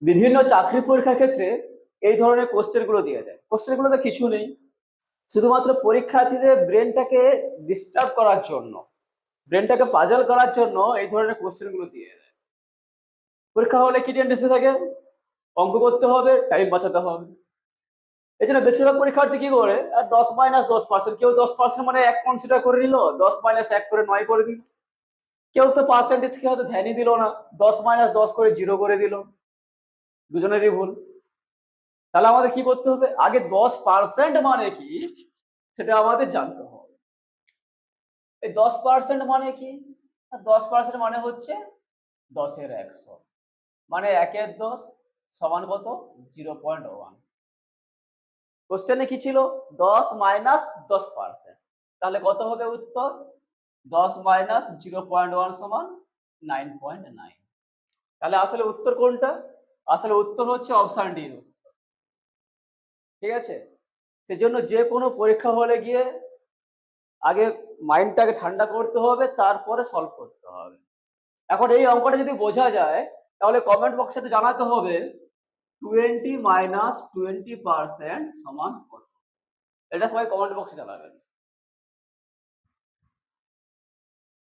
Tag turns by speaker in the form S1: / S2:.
S1: বিভিন্ন চাকরি পরীক্ষার ক্ষেত্রে এই ধরনের কোশ্চেন গুলো দিয়ে দেয়। কোশ্চেন গুলোতে কিছু নেই, শুধুমাত্র পরীক্ষার্থীদের ব্রেনটাকে ডিস্টার্ব করার জন্য, ব্রেনটাকে পাজল করার জন্য এই ধরনের কোশ্চেন গুলো দিয়ে দেয়। পরীক্ষা হলে কি টেন্ডেন্সি থাকে? অঙ্ক করতে হবে, টাইম বাঁচাতে হবে। এই জন্য বেশিরভাগ পরীক্ষার্থী কি করে, 10-10%, কেউ 10% মানে 1 কনসিডার করে নিল, 10-1 করে 9 করে দিল। কেউ তো পার্সেন্টেজ কে হয়তো ধ্যানই দিল না, 10-10 করে 0 করে দিল। দুজনেরই ভুল। তাহলে আমাদের কি করতে হবে? আগে 10% মানে কি সেটা আমাদের জানতে হবে। এই 10% মানে কি? 10% মানে হচ্ছে 10-এর 100, মানে 1-এর 10 সমান কত? 0.1। কোশ্চেনে কি ছিল? 10-10%। তাহলে কত হবে উত্তর? 10-0.1 সমান 9.9। তাহলে আসলে উত্তর কোনটা? আসলে উত্তর হচ্ছে অপশন ডি। ঠিক আছে? সেজন্য যে কোনো পরীক্ষা হলে গিয়ে আগে মাইন্ডটাকে ঠান্ডা করতে হবে, তারপরে সলভ করতে হবে। এখন এই অঙ্কটা যদি বোঝা যায় তাহলে কমেন্ট বক্সে জানাতে হবে 20 - 20% সমান কত। এটা সবাই কমেন্ট বক্সে জানাবেন।